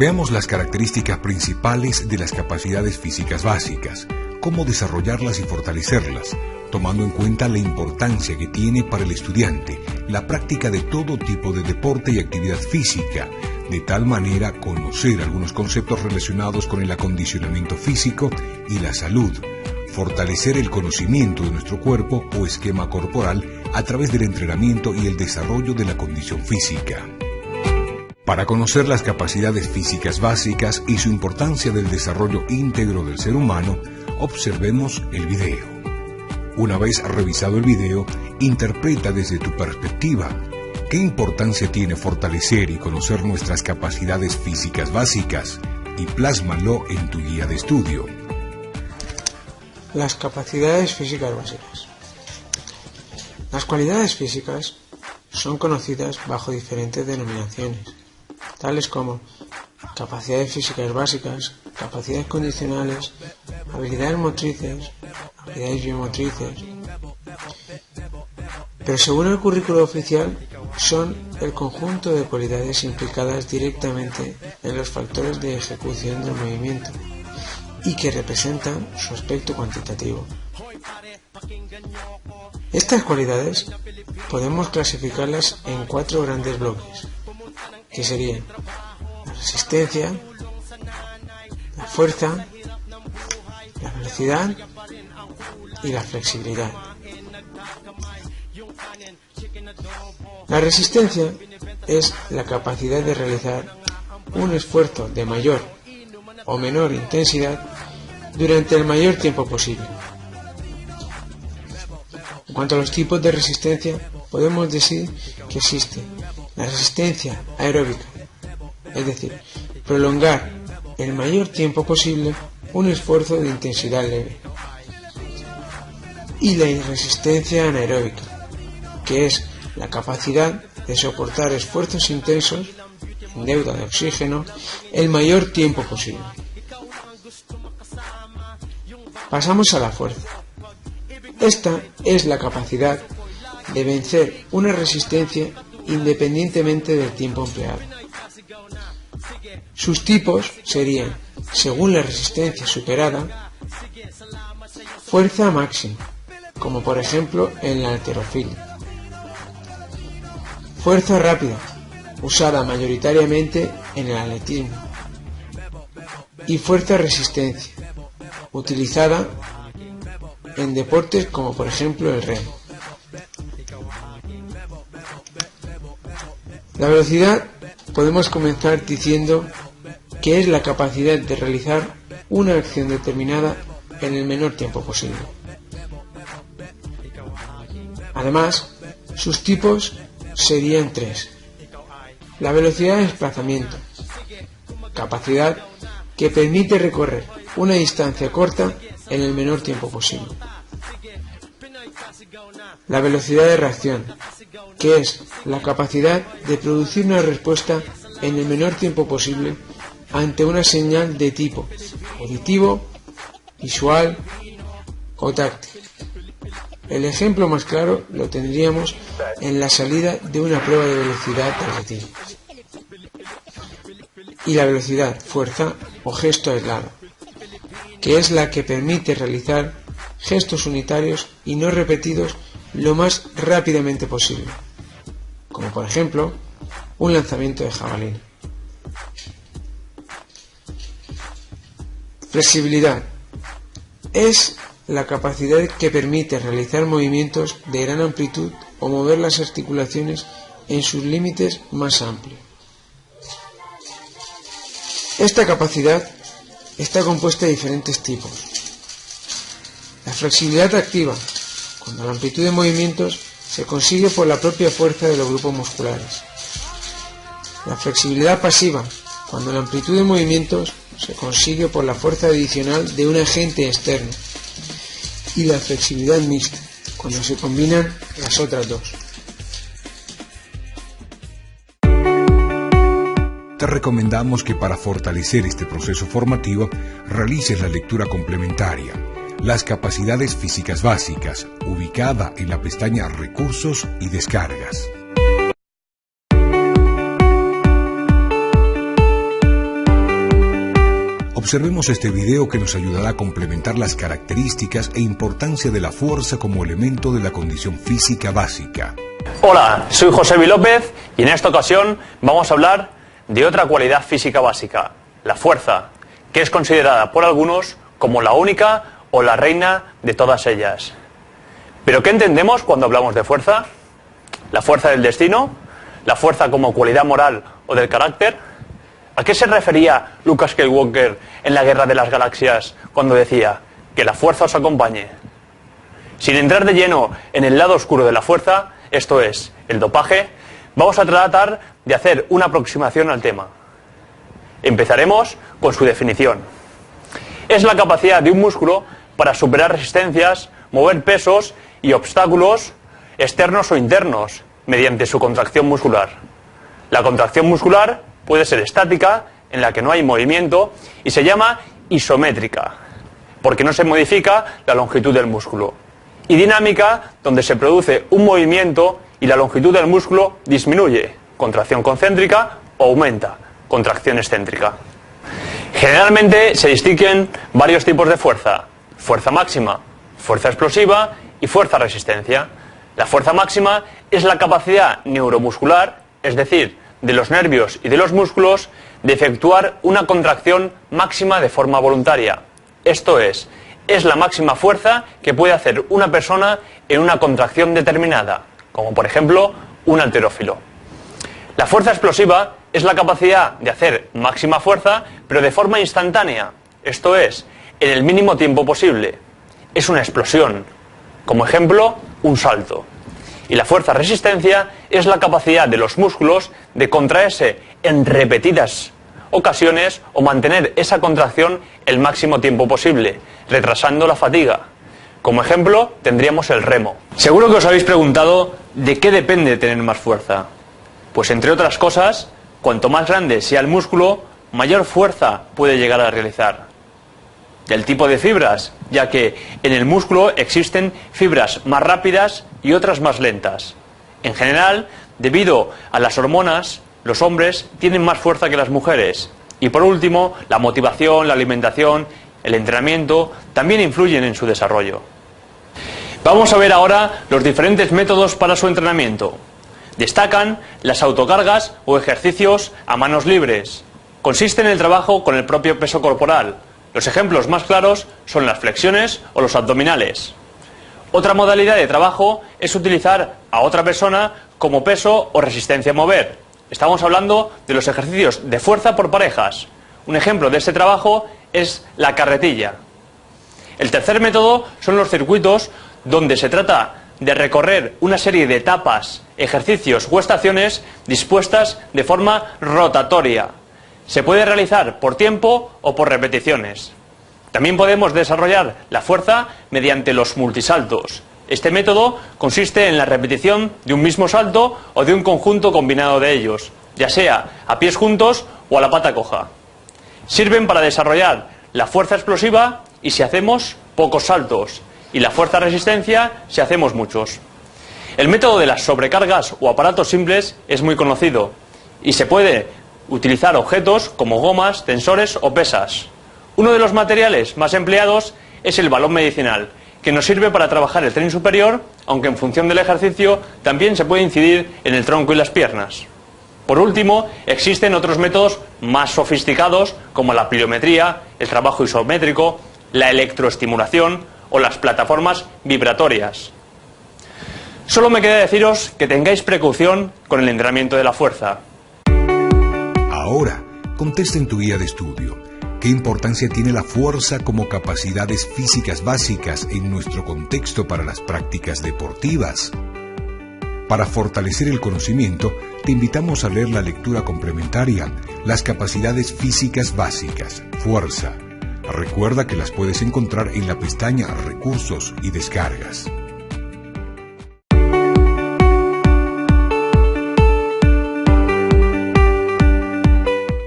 Veamos las características principales de las capacidades físicas básicas, cómo desarrollarlas y fortalecerlas, tomando en cuenta la importancia que tiene para el estudiante la práctica de todo tipo de deporte y actividad física, de tal manera conocer algunos conceptos relacionados con el acondicionamiento físico y la salud, fortalecer el conocimiento de nuestro cuerpo o esquema corporal a través del entrenamiento y el desarrollo de la condición física. Para conocer las capacidades físicas básicas y su importancia del desarrollo íntegro del ser humano, observemos el video. Una vez revisado el video, interpreta desde tu perspectiva qué importancia tiene fortalecer y conocer nuestras capacidades físicas básicas y plásmalo en tu guía de estudio. Las capacidades físicas básicas. Las cualidades físicas son conocidas bajo diferentes denominaciones, tales como capacidades físicas básicas, capacidades condicionales, habilidades motrices, habilidades biomotrices. Pero según el currículo oficial, son el conjunto de cualidades implicadas directamente en los factores de ejecución del movimiento y que representan su aspecto cuantitativo. Estas cualidades podemos clasificarlas en 4 grandes bloques, que serían la resistencia, la fuerza, la velocidad y la flexibilidad. La resistencia es la capacidad de realizar un esfuerzo de mayor o menor intensidad durante el mayor tiempo posible. En cuanto a los tipos de resistencia, podemos decir que existe la resistencia aeróbica, es decir, prolongar el mayor tiempo posible un esfuerzo de intensidad leve, y la resistencia anaeróbica, que es la capacidad de soportar esfuerzos intensos en deuda de oxígeno el mayor tiempo posible. Pasamos a la fuerza. Esta es la capacidad de vencer una resistencia independientemente del tiempo empleado. Sus tipos serían, según la resistencia superada, fuerza máxima, como por ejemplo en la halterofilia; fuerza rápida, usada mayoritariamente en el atletismo; y fuerza resistencia, utilizada en deportes como por ejemplo el remo. La velocidad podemos comenzar diciendo que es la capacidad de realizar una acción determinada en el menor tiempo posible. Además, sus tipos serían 3. La velocidad de desplazamiento, capacidad que permite recorrer una distancia corta en el menor tiempo posible. La velocidad de reacción, que es la capacidad de producir una respuesta en el menor tiempo posible ante una señal de tipo auditivo, visual o táctil. El ejemplo más claro lo tendríamos en la salida de una prueba de velocidad de retiro. Y la velocidad, fuerza o gesto aislado, que es la que permite realizar gestos unitarios y no repetidos lo más rápidamente posible, como por ejemplo un lanzamiento de jabalina. Flexibilidad es la capacidad que permite realizar movimientos de gran amplitud o mover las articulaciones en sus límites más amplios. Esta capacidad está compuesta de diferentes tipos. La flexibilidad activa, cuando la amplitud de movimientos se consigue por la propia fuerza de los grupos musculares. La flexibilidad pasiva, cuando la amplitud de movimientos se consigue por la fuerza adicional de un agente externo. Y la flexibilidad mixta, cuando se combinan las otras dos. Te recomendamos que para fortalecer este proceso formativo realices la lectura complementaria, Las capacidades físicas básicas, ubicada en la pestaña Recursos y Descargas. Observemos este video que nos ayudará a complementar las características e importancia de la fuerza como elemento de la condición física básica. Hola, soy Josebi López y en esta ocasión vamos a hablar de otra cualidad física básica, la fuerza, que es considerada por algunos como la única o la reina de todas ellas. ¿Pero qué entendemos cuando hablamos de fuerza? ¿La fuerza del destino? ¿La fuerza como cualidad moral o del carácter? ¿A qué se refería Luke Skywalker en la Guerra de las Galaxias cuando decía que la fuerza os acompañe? Sin entrar de lleno en el lado oscuro de la fuerza, esto es, el dopaje, vamos a tratar de hacer una aproximación al tema. Empezaremos con su definición. Es la capacidad de un músculo para superar resistencias, mover pesos y obstáculos externos o internos mediante su contracción muscular. La contracción muscular puede ser estática, en la que no hay movimiento, y se llama isométrica, porque no se modifica la longitud del músculo. Y dinámica, donde se produce un movimiento y la longitud del músculo disminuye, contracción concéntrica, o aumenta, contracción excéntrica. Generalmente se distinguen varios tipos de fuerza: fuerza máxima, fuerza explosiva y fuerza resistencia. La fuerza máxima es la capacidad neuromuscular, es decir, de los nervios y de los músculos, de efectuar una contracción máxima de forma voluntaria. Esto es la máxima fuerza que puede hacer una persona en una contracción determinada, como por ejemplo un halterófilo. La fuerza explosiva es la capacidad de hacer máxima fuerza, pero de forma instantánea, esto es, en el mínimo tiempo posible. Es una explosión, como ejemplo, un salto. Y la fuerza resistencia es la capacidad de los músculos de contraerse en repetidas ocasiones o mantener esa contracción el máximo tiempo posible, retrasando la fatiga. Como ejemplo, tendríamos el remo. Seguro que os habéis preguntado de qué depende tener más fuerza. Pues entre otras cosas, cuanto más grande sea el músculo, mayor fuerza puede llegar a realizar. Del tipo de fibras, ya que en el músculo existen fibras más rápidas y otras más lentas. En general, debido a las hormonas, los hombres tienen más fuerza que las mujeres. Y por último, la motivación, la alimentación, el entrenamiento también influyen en su desarrollo. Vamos a ver ahora los diferentes métodos para su entrenamiento. Destacan las autocargas o ejercicios a manos libres. Consiste en el trabajo con el propio peso corporal. Los ejemplos más claros son las flexiones o los abdominales. Otra modalidad de trabajo es utilizar a otra persona como peso o resistencia a mover. Estamos hablando de los ejercicios de fuerza por parejas. Un ejemplo de este trabajo es la carretilla. El tercer método son los circuitos, donde se trata de recorrer una serie de etapas, ejercicios o estaciones dispuestas de forma rotatoria. Se puede realizar por tiempo o por repeticiones. También podemos desarrollar la fuerza mediante los multisaltos. Este método consiste en la repetición de un mismo salto o de un conjunto combinado de ellos, ya sea a pies juntos o a la pata coja. Sirven para desarrollar la fuerza explosiva y si hacemos pocos saltos, y la fuerza resistencia si hacemos muchos. El método de las sobrecargas o aparatos simples es muy conocido y se puede utilizar objetos como gomas, tensores o pesas. Uno de los materiales más empleados es el balón medicinal, que nos sirve para trabajar el tren superior, aunque en función del ejercicio también se puede incidir en el tronco y las piernas. Por último, existen otros métodos más sofisticados como la pliometría, el trabajo isométrico, la electroestimulación o las plataformas vibratorias. Solo me queda deciros que tengáis precaución con el entrenamiento de la fuerza. Ahora, contesta en tu guía de estudio. ¿Qué importancia tiene la fuerza como capacidades físicas básicas en nuestro contexto para las prácticas deportivas? Para fortalecer el conocimiento, te invitamos a leer la lectura complementaria, Las capacidades físicas básicas, fuerza. Recuerda que las puedes encontrar en la pestaña Recursos y Descargas.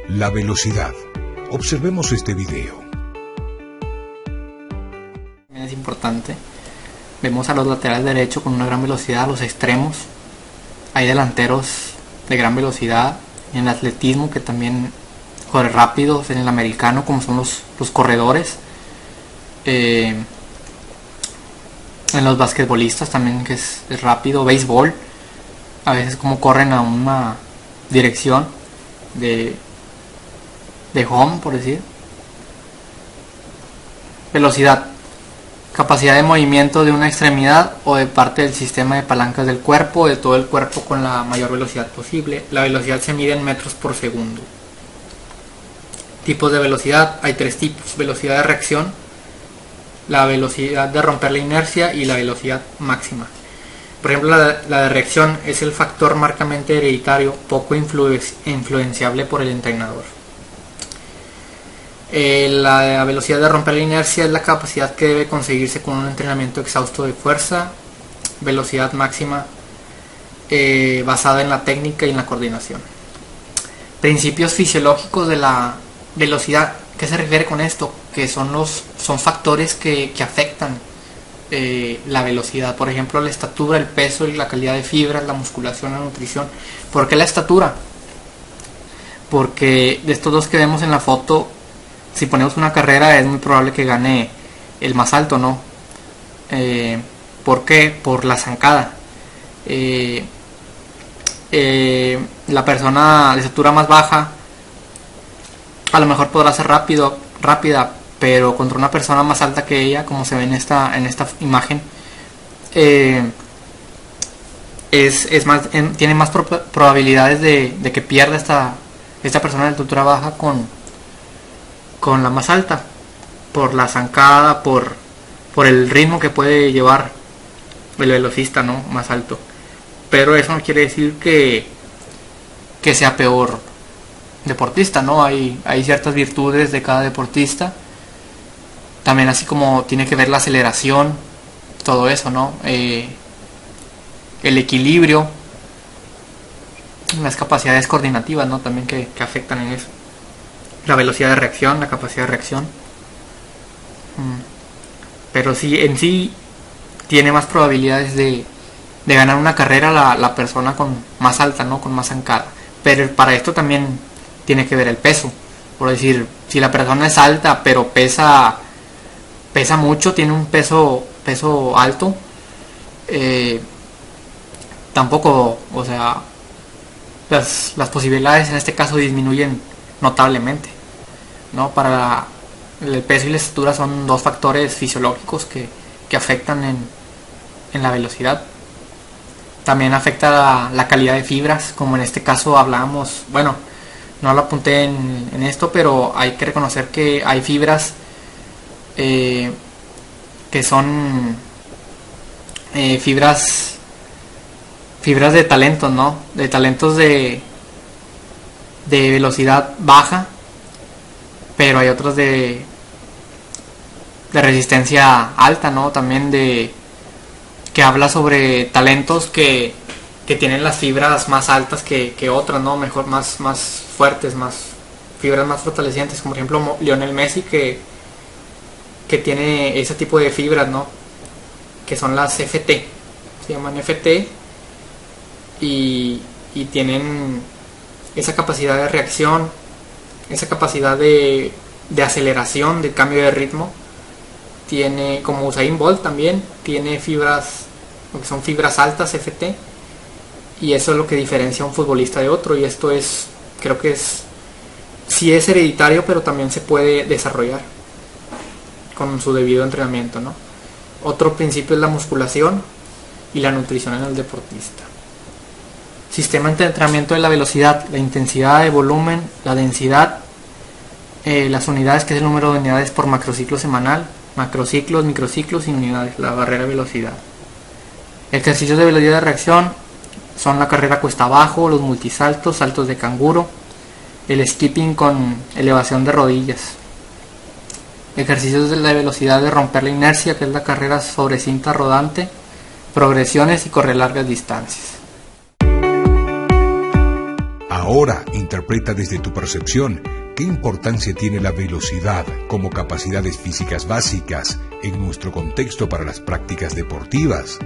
La velocidad. Observemos este video. Es importante. Vemos a los laterales derechos con una gran velocidad, a los extremos. Hay delanteros de gran velocidad. En el atletismo, que también jugadores rápidos en el americano, como son los corredores. En los basquetbolistas también, que es rápido. Béisbol, a veces como corren a una dirección de home, por decir. Velocidad, capacidad de movimiento de una extremidad o de parte del sistema de palancas del cuerpo, de todo el cuerpo con la mayor velocidad posible. La velocidad se mide en metros por segundo. Tipos de velocidad, hay 3 tipos: velocidad de reacción, la velocidad de romper la inercia y la velocidad máxima. Por ejemplo, la de reacción es el factor marcamente hereditario, poco influenciable por el entrenador. La velocidad de romper la inercia es la capacidad que debe conseguirse con un entrenamiento exhausto de fuerza. Velocidad máxima, basada en la técnica y en la coordinación. Principios fisiológicos de la velocidad. ¿Qué se refiere con esto? Que son factores que afectan la velocidad. Por ejemplo, la estatura, el peso y la calidad de fibras, la musculación, la nutrición. ¿Por qué la estatura? Porque de estos dos que vemos en la foto, si ponemos una carrera es muy probable que gane el más alto, ¿no? ¿Por qué? Por la zancada. La persona de estatura más baja a lo mejor podrá ser rápida, pero contra una persona más alta que ella, como se ve en esta imagen, tiene más probabilidades de que pierda esta persona de estatura baja con la más alta, por la zancada, por el ritmo que puede llevar el velocista, ¿no?, más alto. Pero eso no quiere decir que sea peor deportista, ¿no? Hay ciertas virtudes de cada deportista. También, así como tiene que ver la aceleración, todo eso, ¿no? El equilibrio, las capacidades coordinativas, ¿no?, también que afectan en eso. La velocidad de reacción, la capacidad de reacción. Pero sí, en sí tiene más probabilidades de ganar una carrera la persona con más alta, ¿no?, con más zancada. Pero para esto también tiene que ver el peso. Por decir, si la persona es alta pero pesa mucho, tiene un peso alto, tampoco, o sea, las posibilidades en este caso disminuyen notablemente, ¿no? Para el peso y la estatura son dos factores fisiológicos que afectan en la velocidad. También afecta la calidad de fibras, como en este caso hablábamos. Bueno, no lo apunté en esto, pero hay que reconocer que hay fibras que son fibras de talentos, ¿no? De talentos de velocidad baja, pero hay otros de resistencia alta, ¿no? También que habla sobre talentos que tienen las fibras más altas que otras, ¿no? Mejor, más fuertes, fibras más fortalecientes, como por ejemplo Lionel Messi, que tiene ese tipo de fibras, ¿no? Que son las FT, se llaman FT, y tienen esa capacidad de reacción, esa capacidad de aceleración, de cambio de ritmo. Tiene, como Usain Bolt también, tiene fibras, lo que son fibras altas, FT, y eso es lo que diferencia a un futbolista de otro. Y esto creo que sí es hereditario, pero también se puede desarrollar con su debido entrenamiento, ¿no? Otro principio es la musculación y la nutrición en el deportista. Sistema de entrenamiento de la velocidad: la intensidad, el volumen, la densidad, las unidades, que es el número de unidades por macrociclo semanal, macrociclos, microciclos y unidades, la barrera de velocidad. Ejercicios de velocidad de reacción son la carrera cuesta abajo, los multisaltos, saltos de canguro, el skipping con elevación de rodillas. Ejercicios de la velocidad de romper la inercia, que es la carrera sobre cinta rodante, progresiones y correr largas distancias. Ahora interpreta desde tu percepción qué importancia tiene la velocidad como capacidades físicas básicas en nuestro contexto para las prácticas deportivas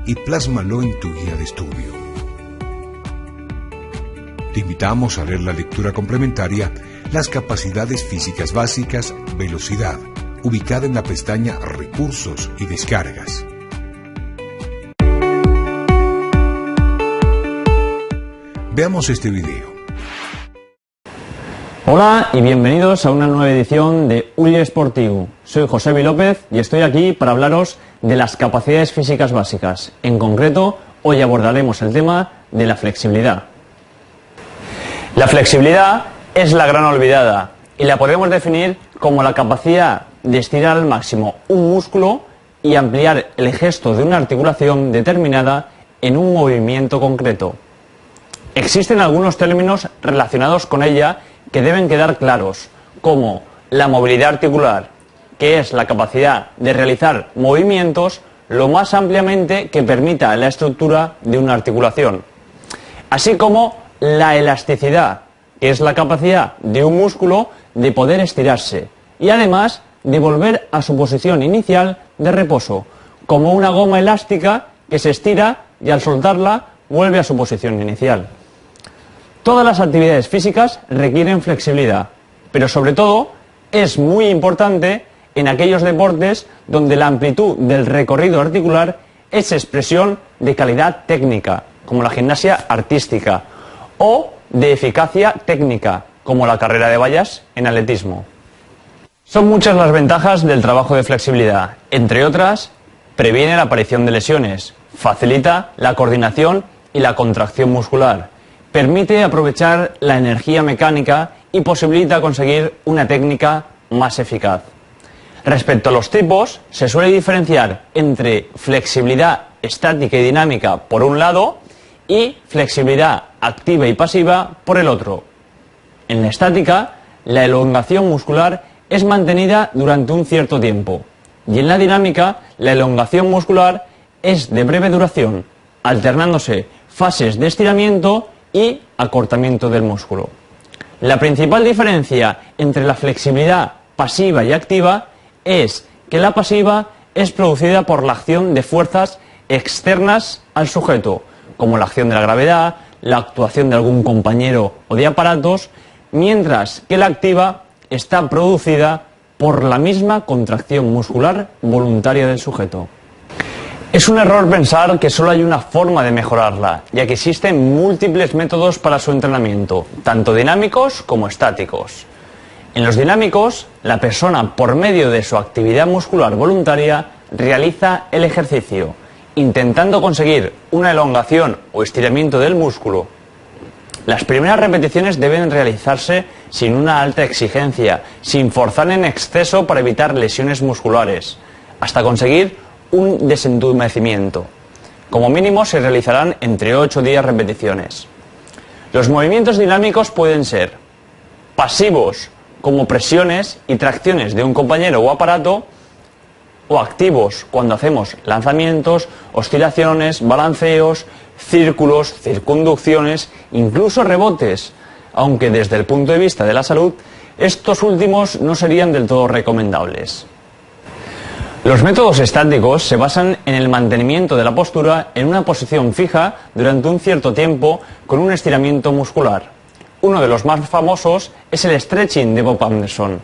y plásmalo en tu guía de estudio. Te invitamos a leer la lectura complementaria las capacidades físicas básicas Velocidad, ubicada en la pestaña Recursos y Descargas. Veamos este video. Hola y bienvenidos a una nueva edición de Uller Sportiu. Soy Josebi López y estoy aquí para hablaros de las capacidades físicas básicas. En concreto, hoy abordaremos el tema de la flexibilidad. La flexibilidad es la gran olvidada y la podemos definir como la capacidad de estirar al máximo un músculo y ampliar el gesto de una articulación determinada en un movimiento concreto. Existen algunos términos relacionados con ella que deben quedar claros, como la movilidad articular, que es la capacidad de realizar movimientos lo más ampliamente que permita la estructura de una articulación, así como la elasticidad, que es la capacidad de un músculo de poder estirarse y además de volver a su posición inicial de reposo, como una goma elástica que se estira y al soltarla vuelve a su posición inicial. Todas las actividades físicas requieren flexibilidad, pero sobre todo es muy importante en aquellos deportes donde la amplitud del recorrido articular es expresión de calidad técnica, como la gimnasia artística, o de eficacia técnica, como la carrera de vallas en atletismo. Son muchas las ventajas del trabajo de flexibilidad, entre otras, previene la aparición de lesiones, facilita la coordinación y la contracción muscular, permite aprovechar la energía mecánica y posibilita conseguir una técnica más eficaz. Respecto a los tipos, se suele diferenciar entre flexibilidad estática y dinámica por un lado y flexibilidad activa y pasiva por el otro. En la estática, la elongación muscular es mantenida durante un cierto tiempo y en la dinámica, la elongación muscular es de breve duración, alternándose fases de estiramiento y acortamiento del músculo. La principal diferencia entre la flexibilidad pasiva y activa es que la pasiva es producida por la acción de fuerzas externas al sujeto, como la acción de la gravedad, la actuación de algún compañero o de aparatos, mientras que la activa está producida por la misma contracción muscular voluntaria del sujeto. Es un error pensar que solo hay una forma de mejorarla, ya que existen múltiples métodos para su entrenamiento, tanto dinámicos como estáticos. En los dinámicos, la persona, por medio de su actividad muscular voluntaria, realiza el ejercicio, intentando conseguir una elongación o estiramiento del músculo. Las primeras repeticiones deben realizarse sin una alta exigencia, sin forzar en exceso para evitar lesiones musculares, hasta conseguir un desentumecimiento. Como mínimo se realizarán entre 8 o 10 repeticiones. Los movimientos dinámicos pueden ser pasivos, como presiones y tracciones de un compañero o aparato, o activos, cuando hacemos lanzamientos, oscilaciones, balanceos, círculos, circunducciones, incluso rebotes, aunque desde el punto de vista de la salud, estos últimos no serían del todo recomendables. Los métodos estáticos se basan en el mantenimiento de la postura en una posición fija durante un cierto tiempo con un estiramiento muscular. Uno de los más famosos es el stretching de Bob Anderson,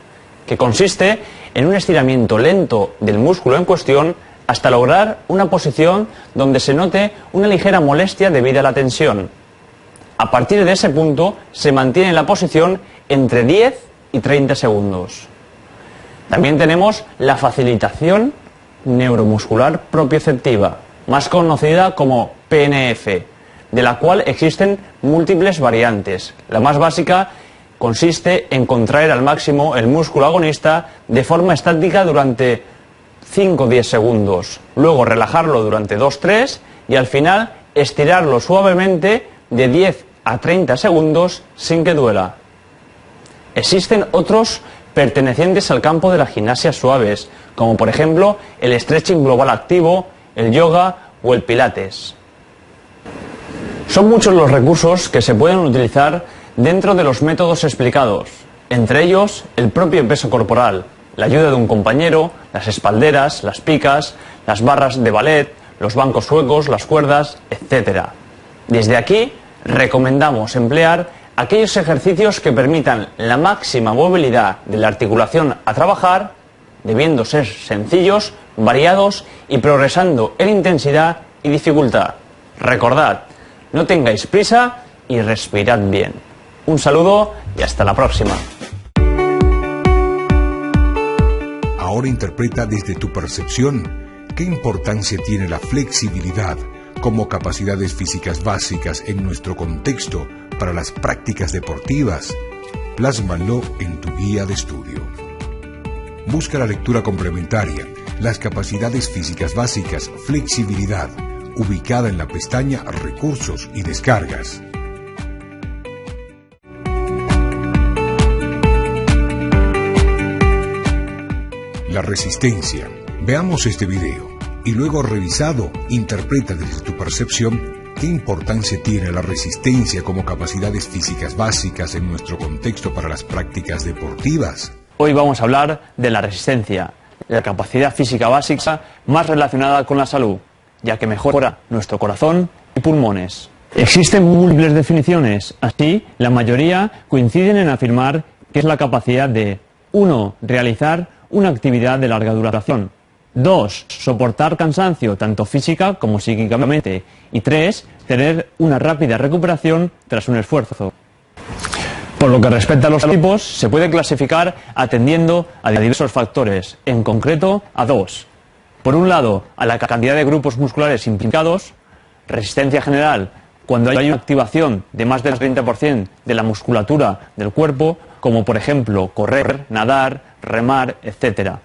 que consiste en un estiramiento lento del músculo en cuestión hasta lograr una posición donde se note una ligera molestia debido a la tensión. A partir de ese punto se mantiene la posición entre 10 y 30 segundos. También tenemos la facilitación neuromuscular propioceptiva, más conocida como PNF, de la cual existen múltiples variantes. La más básica consiste en contraer al máximo el músculo agonista de forma estática durante 5 o 10 segundos, luego relajarlo durante 2-3 y al final estirarlo suavemente de 10 a 30 segundos sin que duela. Existen otros pertenecientes al campo de las gimnasias suaves, como por ejemplo el stretching global activo, el yoga o el pilates. Son muchos los recursos que se pueden utilizar dentro de los métodos explicados, entre ellos el propio peso corporal, la ayuda de un compañero, las espalderas, las picas, las barras de ballet, los bancos suecos, las cuerdas, etc. Desde aquí recomendamos emplear aquellos ejercicios que permitan la máxima movilidad de la articulación a trabajar, debiendo ser sencillos, variados y progresando en intensidad y dificultad. Recordad, no tengáis prisa y respirad bien. Un saludo y hasta la próxima. Ahora interpreta desde tu percepción qué importancia tiene la flexibilidad como capacidades físicas básicas en nuestro contexto para las prácticas deportivas. Plásmalo en tu guía de estudio. Busca la lectura complementaria, las capacidades físicas básicas, flexibilidad, ubicada en la pestaña Recursos y Descargas. La resistencia. Veamos este video y luego revisado, interpreta desde tu percepción qué importancia tiene la resistencia como capacidades físicas básicas en nuestro contexto para las prácticas deportivas. Hoy vamos a hablar de la resistencia, la capacidad física básica más relacionada con la salud, ya que mejora nuestro corazón y pulmones. Existen múltiples definiciones, así la mayoría coinciden en afirmar que es la capacidad de 1. Realizar una actividad de larga duración, 2. Soportar cansancio tanto física como psíquicamente y 3. Tener una rápida recuperación tras un esfuerzo. Por lo que respecta a los tipos, se puede clasificar atendiendo a diversos factores, en concreto a 2. Por un lado, a la cantidad de grupos musculares implicados, resistencia general, cuando hay una activación de más del 30% de la musculatura del cuerpo, como por ejemplo correr, nadar, remar, etc.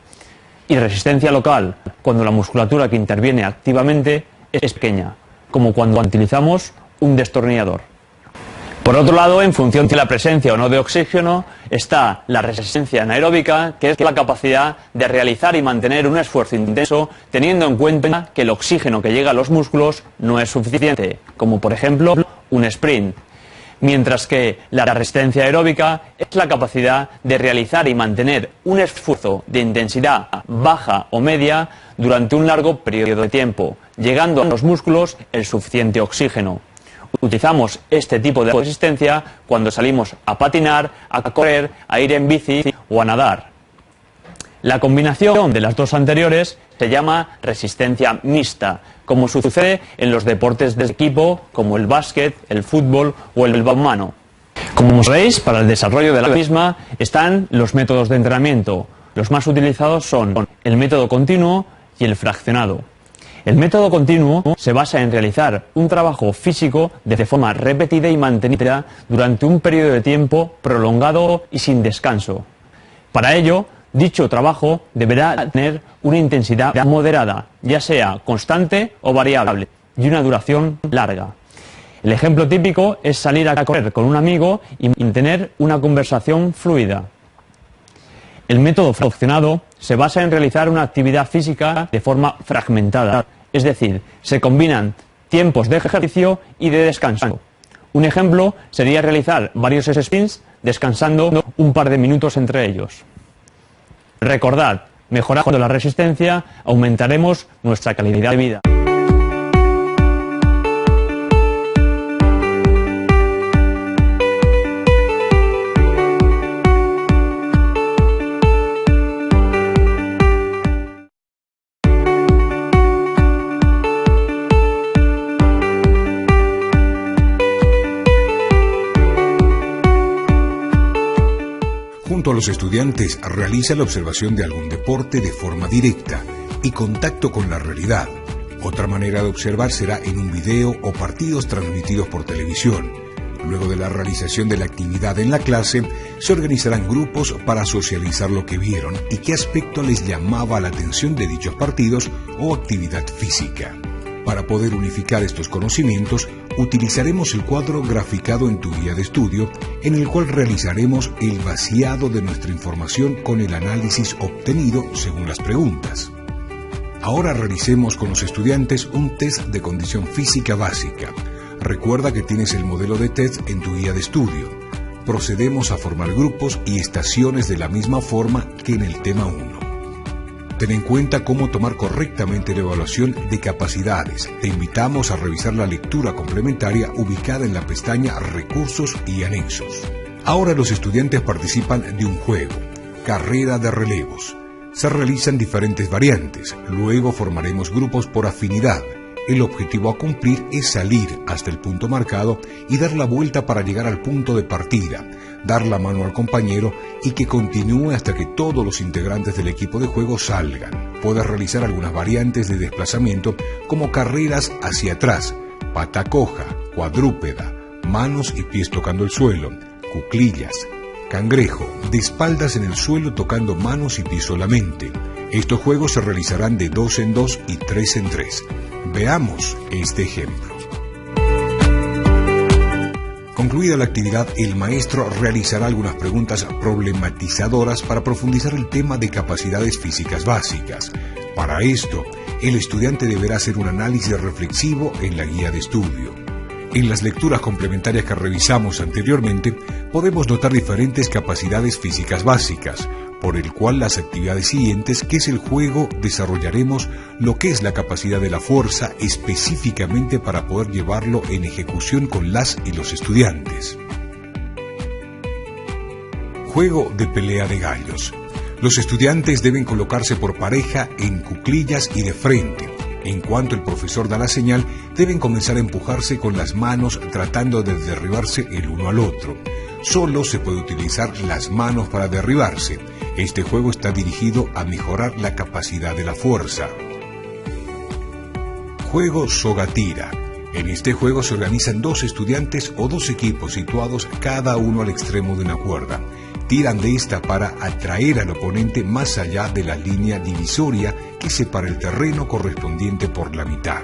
Y resistencia local, cuando la musculatura que interviene activamente es pequeña, como cuando utilizamos un destornillador. Por otro lado, en función de la presencia o no de oxígeno, está la resistencia anaeróbica, que es la capacidad de realizar y mantener un esfuerzo intenso teniendo en cuenta que el oxígeno que llega a los músculos no es suficiente, como por ejemplo un sprint. Mientras que la resistencia aeróbica es la capacidad de realizar y mantener un esfuerzo de intensidad baja o media durante un largo periodo de tiempo, llegando a los músculos el suficiente oxígeno. Utilizamos este tipo de resistencia cuando salimos a patinar, a correr, a ir en bici o a nadar. La combinación de las dos anteriores se llama resistencia mixta, como sucede en los deportes de equipo como el básquet, el fútbol o el balonmano. Como sabéis, para el desarrollo de la misma están los métodos de entrenamiento. Los más utilizados son el método continuo y el fraccionado. El método continuo se basa en realizar un trabajo físico de forma repetida y mantenida durante un periodo de tiempo prolongado y sin descanso. Para ello, dicho trabajo deberá tener una intensidad moderada, ya sea constante o variable, y una duración larga. El ejemplo típico es salir a correr con un amigo y mantener una conversación fluida. El método fraccionado se basa en realizar una actividad física de forma fragmentada, es decir, se combinan tiempos de ejercicio y de descanso. Un ejemplo sería realizar varios sprints descansando un par de minutos entre ellos. Recordad, mejorando la resistencia, aumentaremos nuestra calidad de vida. Junto a los estudiantes realiza la observación de algún deporte de forma directa y contacto con la realidad. Otra manera de observar será en un video o partidos transmitidos por televisión. Luego de la realización de la actividad en la clase, se organizarán grupos para socializar lo que vieron y qué aspecto les llamaba la atención de dichos partidos o actividad física. Para poder unificar estos conocimientos, utilizaremos el cuadro graficado en tu guía de estudio, en el cual realizaremos el vaciado de nuestra información con el análisis obtenido según las preguntas. Ahora realicemos con los estudiantes un test de condición física básica. Recuerda que tienes el modelo de test en tu guía de estudio. Procedemos a formar grupos y estaciones de la misma forma que en el tema 1. Ten en cuenta cómo tomar correctamente la evaluación de capacidades. Te invitamos a revisar la lectura complementaria ubicada en la pestaña Recursos y Anexos. Ahora los estudiantes participan de un juego, carrera de relevos. Se realizan diferentes variantes, luego formaremos grupos por afinidad. El objetivo a cumplir es salir hasta el punto marcado y dar la vuelta para llegar al punto de partida, dar la mano al compañero y que continúe hasta que todos los integrantes del equipo de juego salgan. Puedes realizar algunas variantes de desplazamiento como carreras hacia atrás, pata coja, cuadrúpeda, manos y pies tocando el suelo, cuclillas, cangrejo, de espaldas en el suelo tocando manos y pies solamente. Estos juegos se realizarán de 2 en 2 y 3 en 3. Veamos este ejemplo. Concluida la actividad, el maestro realizará algunas preguntas problematizadoras para profundizar el tema de capacidades físicas básicas. Para esto, el estudiante deberá hacer un análisis reflexivo en la guía de estudio. En las lecturas complementarias que revisamos anteriormente, podemos notar diferentes capacidades físicas básicas, por el cual las actividades siguientes, que es el juego, desarrollaremos lo que es la capacidad de la fuerza específicamente para poder llevarlo en ejecución con las y los estudiantes. Juego de pelea de gallos. Los estudiantes deben colocarse por pareja en cuclillas y de frente. En cuanto el profesor da la señal, deben comenzar a empujarse con las manos tratando de derribarse el uno al otro. Solo se puede utilizar las manos para derribarse. Este juego está dirigido a mejorar la capacidad de la fuerza. Juego soga-tira. En este juego se organizan 2 estudiantes o 2 equipos situados cada uno al extremo de una cuerda. Tiran de esta para atraer al oponente más allá de la línea divisoria que separa el terreno correspondiente por la mitad.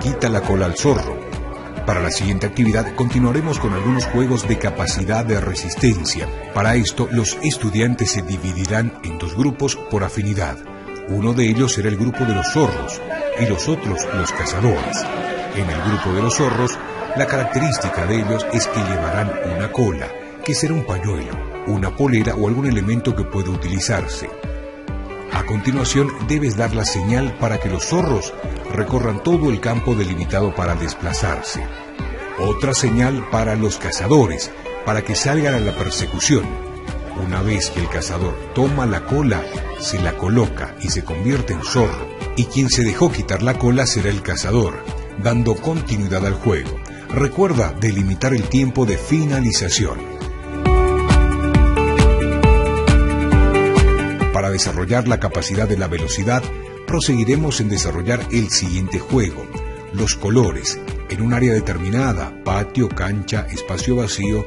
Quita la cola al zorro. Para la siguiente actividad continuaremos con algunos juegos de capacidad de resistencia. Para esto, los estudiantes se dividirán en 2 grupos por afinidad. Uno de ellos será el grupo de los zorros y los otros los cazadores. En el grupo de los zorros, la característica de ellos es que llevarán una cola, que será un pañuelo, una polera o algún elemento que pueda utilizarse. A continuación, debes dar la señal para que los zorros recorran todo el campo delimitado para desplazarse. Otra señal para los cazadores, para que salgan a la persecución. Una vez que el cazador toma la cola, se la coloca y se convierte en zorro, y quien se dejó quitar la cola será el cazador, dando continuidad al juego. Recuerda delimitar el tiempo de finalización. Para desarrollar la capacidad de la velocidad, proseguiremos en desarrollar el siguiente juego, los colores. En un área determinada, patio, cancha, espacio vacío,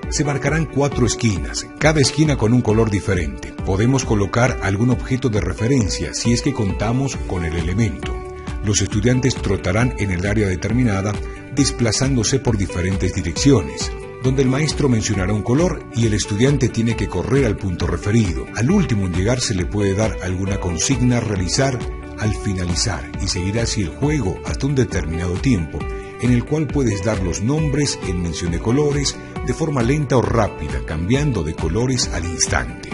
se marcarán 4 esquinas, cada esquina con un color diferente. Podemos colocar algún objeto de referencia si es que contamos con el elemento. Los estudiantes trotarán en el área determinada, desplazándose por diferentes direcciones, donde el maestro mencionará un color y el estudiante tiene que correr al punto referido. Al último en llegar se le puede dar alguna consigna a realizar al finalizar y seguirá así el juego hasta un determinado tiempo, en el cual puedes dar los nombres en mención de colores de forma lenta o rápida, cambiando de colores al instante.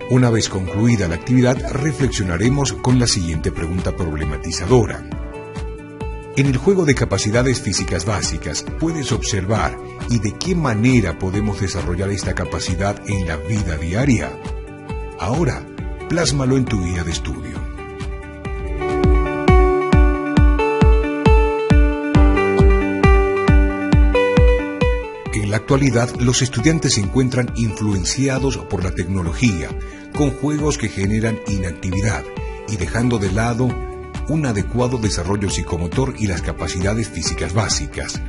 Una vez concluida la actividad, reflexionaremos con la siguiente pregunta problematizadora. En el juego de capacidades físicas básicas, puedes observar y de qué manera podemos desarrollar esta capacidad en la vida diaria. Ahora, plásmalo en tu guía de estudio. En la actualidad, los estudiantes se encuentran influenciados por la tecnología, con juegos que generan inactividad y dejando de lado un adecuado desarrollo psicomotor y las capacidades físicas básicas.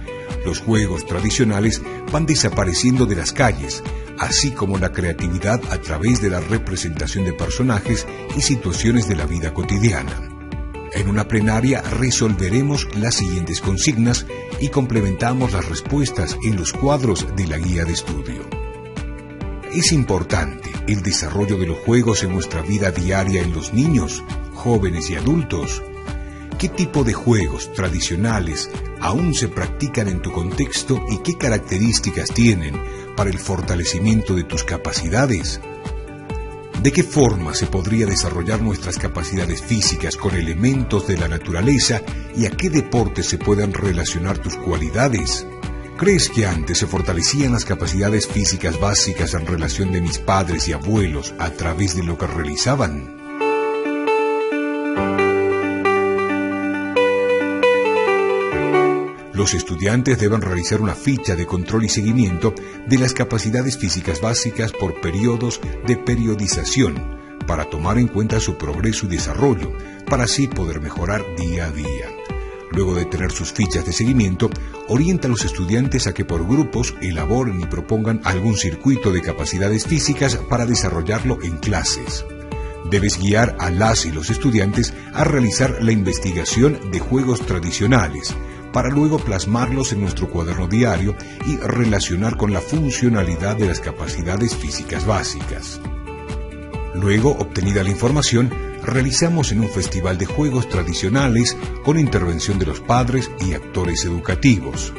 Los juegos tradicionales van desapareciendo de las calles, así como la creatividad a través de la representación de personajes y situaciones de la vida cotidiana. En una plenaria resolveremos las siguientes consignas y complementamos las respuestas en los cuadros de la guía de estudio. ¿Es importante el desarrollo de los juegos en nuestra vida diaria en los niños, jóvenes y adultos? ¿Qué tipo de juegos tradicionales aún se practican en tu contexto y qué características tienen para el fortalecimiento de tus capacidades? ¿De qué forma se podría desarrollar nuestras capacidades físicas con elementos de la naturaleza y a qué deportes se puedan relacionar tus cualidades? ¿Crees que antes se fortalecían las capacidades físicas básicas en relación de mis padres y abuelos a través de lo que realizaban? Los estudiantes deben realizar una ficha de control y seguimiento de las capacidades físicas básicas por periodos de periodización para tomar en cuenta su progreso y desarrollo, para así poder mejorar día a día. Luego de tener sus fichas de seguimiento, orienta a los estudiantes a que por grupos elaboren y propongan algún circuito de capacidades físicas para desarrollarlo en clases. Debes guiar a las y los estudiantes a realizar la investigación de juegos tradicionales, para luego plasmarlos en nuestro cuaderno diario y relacionar con la funcionalidad de las capacidades físicas básicas. Luego, obtenida la información, realizamos en un festival de juegos tradicionales con intervención de los padres y actores educativos.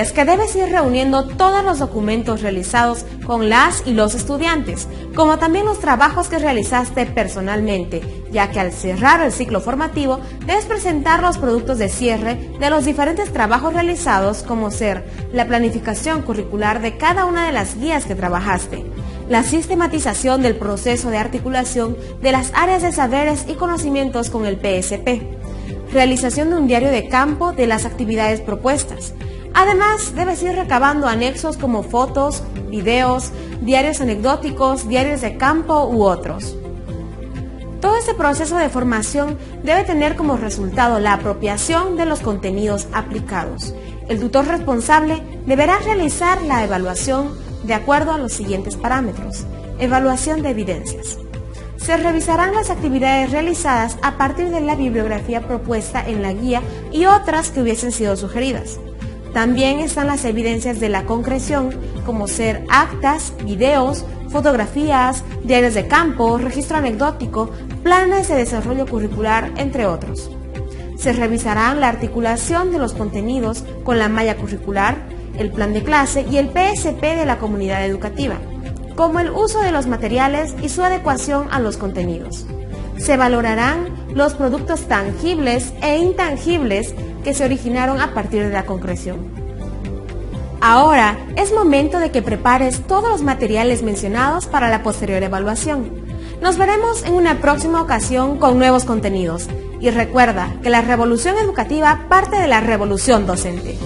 Es que debes ir reuniendo todos los documentos realizados con las y los estudiantes, como también los trabajos que realizaste personalmente, ya que al cerrar el ciclo formativo debes presentar los productos de cierre de los diferentes trabajos realizados, como ser la planificación curricular de cada una de las guías que trabajaste, la sistematización del proceso de articulación de las áreas de saberes y conocimientos con el PSP, realización de un diario de campo de las actividades propuestas. Además, debes ir recabando anexos como fotos, videos, diarios anecdóticos, diarios de campo u otros. Todo este proceso de formación debe tener como resultado la apropiación de los contenidos aplicados. El tutor responsable deberá realizar la evaluación de acuerdo a los siguientes parámetros. Evaluación de evidencias. Se revisarán las actividades realizadas a partir de la bibliografía propuesta en la guía y otras que hubiesen sido sugeridas. También están las evidencias de la concreción, como ser actas, videos, fotografías, diarios de campo, registro anecdótico, planes de desarrollo curricular, entre otros. Se revisarán la articulación de los contenidos con la malla curricular, el plan de clase y el PSP de la comunidad educativa, como el uso de los materiales y su adecuación a los contenidos. Se valorarán los productos tangibles e intangibles que se originaron a partir de la concreción. Ahora es momento de que prepares todos los materiales mencionados para la posterior evaluación. Nos veremos en una próxima ocasión con nuevos contenidos. Y recuerda que la revolución educativa parte de la revolución docente.